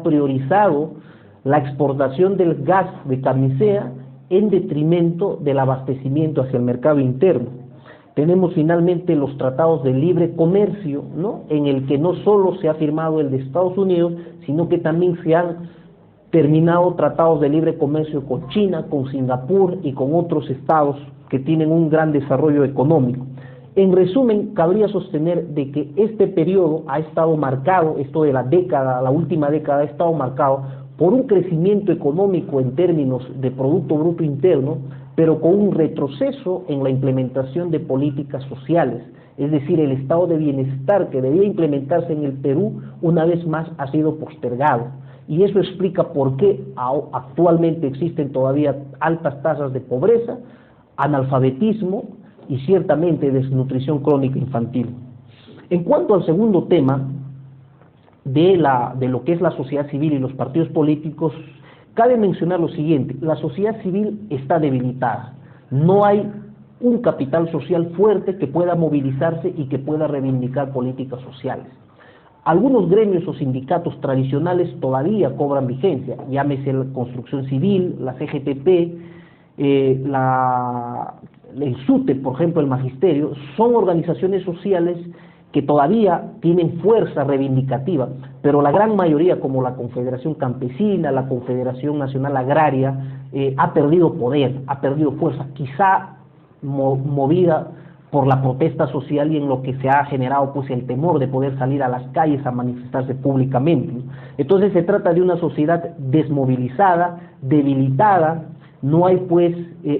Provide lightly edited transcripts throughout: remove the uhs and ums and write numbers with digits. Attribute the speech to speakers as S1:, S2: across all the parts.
S1: ha priorizado la exportación del gas de camisea en detrimento del abastecimiento hacia el mercado interno. Tenemos finalmente los tratados de libre comercio, ¿no?, en el que no solo se ha firmado el de Estados Unidos, sino que también se han terminado tratados de libre comercio con China, con Singapur y con otros estados que tienen un gran desarrollo económico. En resumen, cabría sostener de que este periodo ha estado marcado, esto de la última década ha estado marcado por un crecimiento económico en términos de Producto Bruto Interno, pero con un retroceso en la implementación de políticas sociales, es decir, el estado de bienestar que debía implementarse en el Perú, una vez más ha sido postergado. Y eso explica por qué actualmente existen todavía altas tasas de pobreza, analfabetismo y ciertamente desnutrición crónica infantil. En cuanto al segundo tema, de lo que es la sociedad civil y los partidos políticos, cabe mencionar lo siguiente: la sociedad civil está debilitada, no hay un capital social fuerte que pueda movilizarse y que pueda reivindicar políticas sociales. Algunos gremios o sindicatos tradicionales todavía cobran vigencia, llámese la construcción civil, la CGTP, el SUTE, por ejemplo, el magisterio, son organizaciones sociales que todavía tienen fuerza reivindicativa, pero la gran mayoría, como la Confederación Campesina, la Confederación Nacional Agraria, ha perdido poder, ha perdido fuerza, quizá movida por la protesta social y en lo que se ha generado pues el temor de poder salir a las calles a manifestarse públicamente. Entonces se trata de una sociedad desmovilizada, debilitada. No hay pues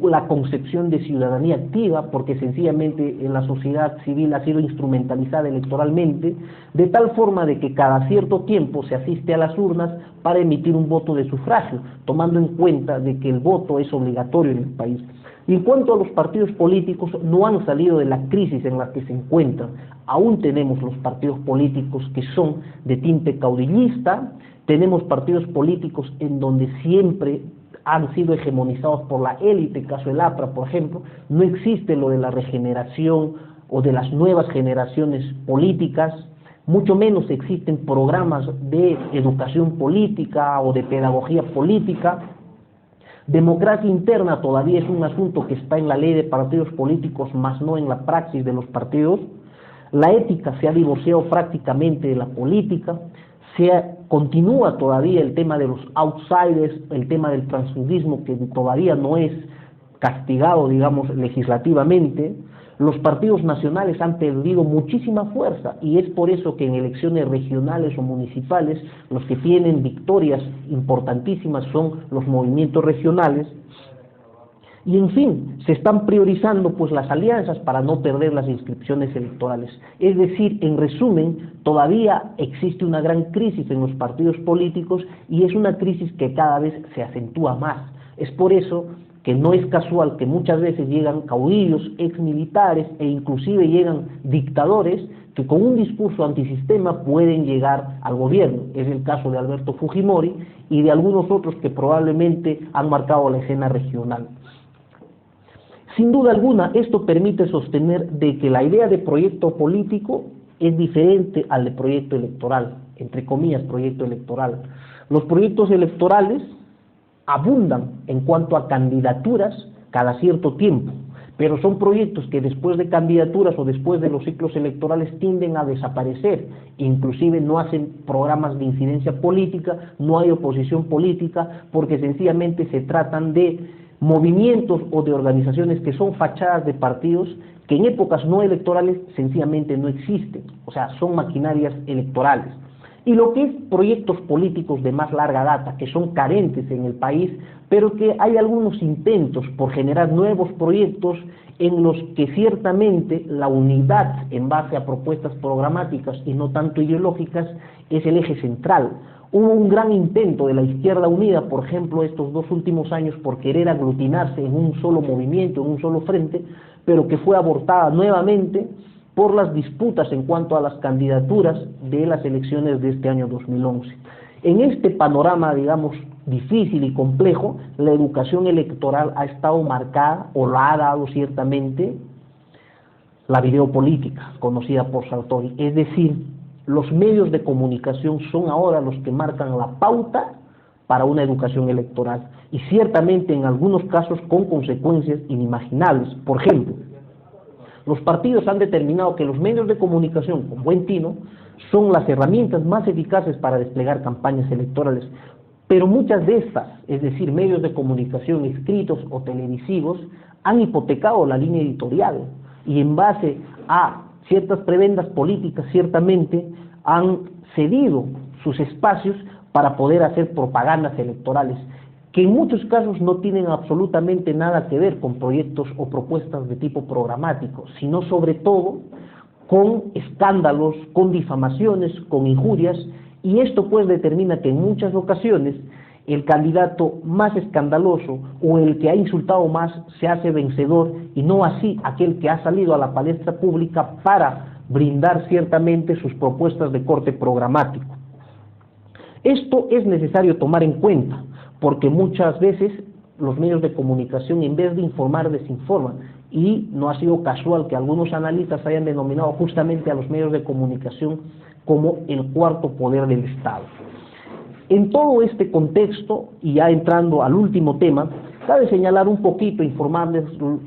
S1: la concepción de ciudadanía activa, porque sencillamente en la sociedad civil ha sido instrumentalizada electoralmente, de tal forma de que cada cierto tiempo se asiste a las urnas para emitir un voto de sufragio, tomando en cuenta de que el voto es obligatorio en el país. Y en cuanto a los partidos políticos, no han salido de la crisis en la que se encuentran. Aún tenemos los partidos políticos que son de tinte caudillista, tenemos partidos políticos en donde siempre han sido hegemonizados por la élite, caso el APRA, por ejemplo. No existe lo de la regeneración o de las nuevas generaciones políticas, mucho menos existen programas de educación política o de pedagogía política. Democracia interna todavía es un asunto que está en la ley de partidos políticos, más no en la praxis de los partidos. La ética se ha divorciado prácticamente de la política. Continúa todavía el tema de los outsiders, el tema del transfugismo, que todavía no es castigado, digamos, legislativamente. Los partidos nacionales han perdido muchísima fuerza y es por eso que en elecciones regionales o municipales los que tienen victorias importantísimas son los movimientos regionales. Y en fin, se están priorizando pues las alianzas para no perder las inscripciones electorales. Es decir, en resumen, todavía existe una gran crisis en los partidos políticos y es una crisis que cada vez se acentúa más. Es por eso que no es casual que muchas veces llegan caudillos, exmilitares e inclusive llegan dictadores que con un discurso antisistema pueden llegar al gobierno. Es el caso de Alberto Fujimori y de algunos otros que probablemente han marcado la escena regional. Sin duda alguna, esto permite sostener de que la idea de proyecto político es diferente al de proyecto electoral, entre comillas, proyecto electoral. Los proyectos electorales abundan en cuanto a candidaturas cada cierto tiempo, pero son proyectos que después de candidaturas o después de los ciclos electorales tienden a desaparecer, inclusive no hacen programas de incidencia política, no hay oposición política, porque sencillamente se tratan de movimientos o de organizaciones que son fachadas de partidos que en épocas no electorales sencillamente no existen, o sea, son maquinarias electorales. Y lo que es proyectos políticos de más larga data, que son carentes en el país, pero que hay algunos intentos por generar nuevos proyectos en los que ciertamente la unidad en base a propuestas programáticas y no tanto ideológicas es el eje central. Hubo un gran intento de la Izquierda Unida, por ejemplo, estos 2 últimos años por querer aglutinarse en un solo movimiento, en un solo frente, pero que fue abortada nuevamente por las disputas en cuanto a las candidaturas de las elecciones de este año 2011. En este panorama, digamos, difícil y complejo, la educación electoral ha estado marcada, o la ha dado ciertamente, la videopolítica, conocida por Sartori. Es decir, los medios de comunicación son ahora los que marcan la pauta para una educación electoral, y ciertamente en algunos casos con consecuencias inimaginables. Por ejemplo, los partidos han determinado que los medios de comunicación, con buen tino, son las herramientas más eficaces para desplegar campañas electorales, pero muchas de estas, es decir, medios de comunicación escritos o televisivos, han hipotecado la línea editorial y en base a ciertas prebendas políticas ciertamente han cedido sus espacios para poder hacer propagandas electorales, que en muchos casos no tienen absolutamente nada que ver con proyectos o propuestas de tipo programático, sino sobre todo con escándalos, con difamaciones, con injurias, y esto pues determina que en muchas ocasiones el candidato más escandaloso o el que ha insultado más se hace vencedor, y no así aquel que ha salido a la palestra pública para brindar ciertamente sus propuestas de corte programático. Esto es necesario tomar en cuenta, porque muchas veces los medios de comunicación, en vez de informar, desinforman, y no ha sido casual que algunos analistas hayan denominado justamente a los medios de comunicación como el cuarto poder del Estado. En todo este contexto, y ya entrando al último tema, cabe señalar un poquito, informarles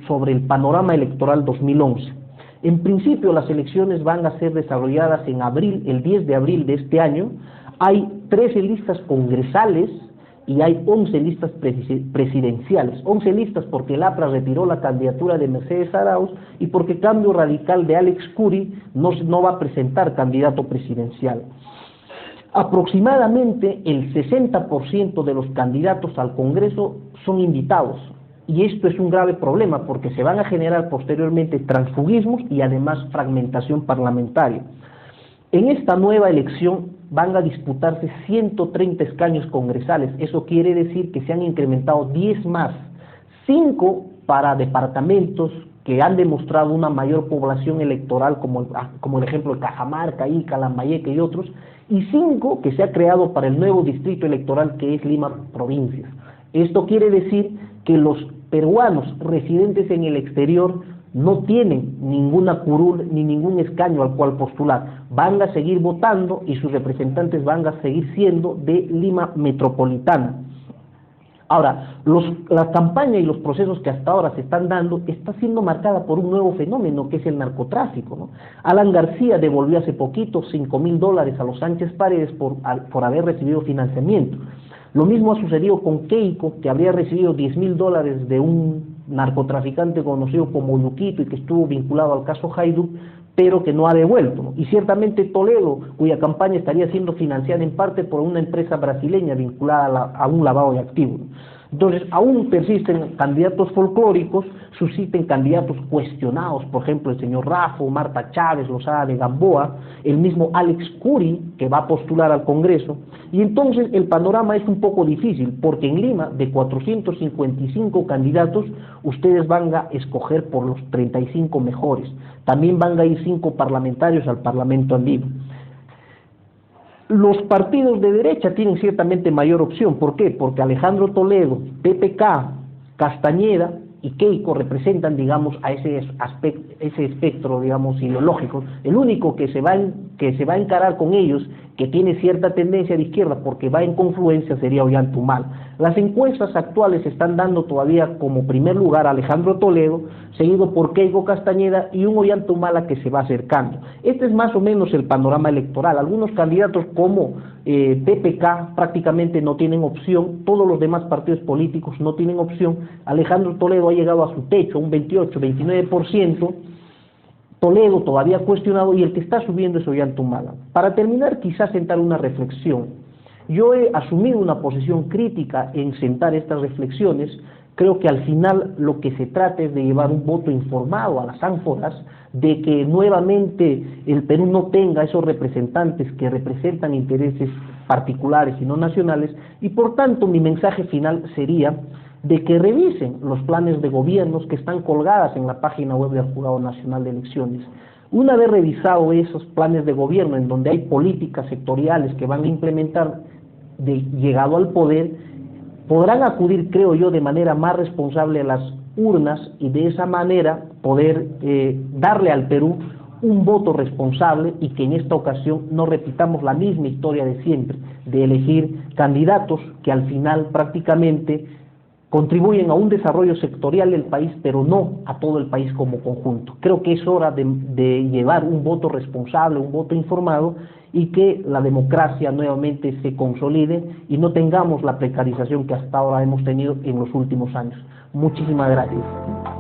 S1: sobre el panorama electoral 2011. En principio, las elecciones van a ser desarrolladas en abril, el 10 de abril de este año. Hay 13 listas congresales y hay 11 listas presidenciales. 11 listas porque el APRA retiró la candidatura de Mercedes Arauz y porque Cambio Radical de Alex Curi no va a presentar candidato presidencial. Aproximadamente el 60% de los candidatos al Congreso son invitados, y esto es un grave problema porque se van a generar posteriormente transfugismos y además fragmentación parlamentaria. En esta nueva elección van a disputarse 130 escaños congresales. Eso quiere decir que se han incrementado 10 más, 5 para departamentos que han demostrado una mayor población electoral, como el ejemplo de Cajamarca, Ica, Lambayeque y otros, y 5 que se ha creado para el nuevo distrito electoral que es Lima Provincias. Esto quiere decir que los peruanos residentes en el exterior no tienen ninguna curul ni ningún escaño al cual postular. Van a seguir votando y sus representantes van a seguir siendo de Lima Metropolitana. Ahora, la campaña y los procesos que hasta ahora se están dando está siendo marcada por un nuevo fenómeno que es el narcotráfico, ¿no? Alan García devolvió hace poquito $5.000 a los Sánchez Paredes por haber recibido financiamiento. Lo mismo ha sucedido con Keiko, que habría recibido $10.000 de un narcotraficante conocido como Luquito y que estuvo vinculado al caso Hayduk, pero que no ha devuelto, ¿no? Y ciertamente Toledo, cuya campaña estaría siendo financiada en parte por una empresa brasileña vinculada a un lavado de activos, ¿no? Entonces, aún persisten candidatos folclóricos, subsisten candidatos cuestionados, por ejemplo, el señor Rafo, Marta Chávez, Lozada de Gamboa, el mismo Alex Curi, que va a postular al Congreso, y entonces el panorama es un poco difícil, porque en Lima, de 455 candidatos, ustedes van a escoger por los 35 mejores. También van a ir 5 parlamentarios al Parlamento andino. Los partidos de derecha tienen ciertamente mayor opción. ¿Por qué? Porque Alejandro Toledo, PPK, Castañeda y Keiko representan, digamos, a ese espectro, digamos, ideológico. El único que se va a encarar con ellos, que tiene cierta tendencia de izquierda porque va en confluencia, sería Ollantaytamala. Las encuestas actuales están dando todavía como primer lugar a Alejandro Toledo, seguido por Keiko Castañeda y un Ollantaytamala que se va acercando. Este es más o menos el panorama electoral. Algunos candidatos como PPK prácticamente no tienen opción, todos los demás partidos políticos no tienen opción. Alejandro Toledo ha llegado a su techo, un 28-29%, Toledo todavía cuestionado, y el que está subiendo es Ollantaytamala. Para terminar, quizás sentar una reflexión. Yo he asumido una posición crítica en sentar estas reflexiones. Creo que al final lo que se trata es de llevar un voto informado a las ánforas, de que nuevamente el Perú no tenga esos representantes que representan intereses particulares y no nacionales, y por tanto mi mensaje final sería de que revisen los planes de gobiernos que están colgadas en la página web del Jurado Nacional de Elecciones. Una vez revisado esos planes de gobierno en donde hay políticas sectoriales que van a implementar llegado al poder, podrán acudir, creo yo, de manera más responsable a las urnas y de esa manera poder darle al Perú un voto responsable y que en esta ocasión no repitamos la misma historia de siempre, de elegir candidatos que al final prácticamente contribuyen a un desarrollo sectorial del país, pero no a todo el país como conjunto. Creo que es hora de llevar un voto responsable, un voto informado, y que la democracia nuevamente se consolide y no tengamos la precarización que hasta ahora hemos tenido en los últimos años. Muchísimas gracias.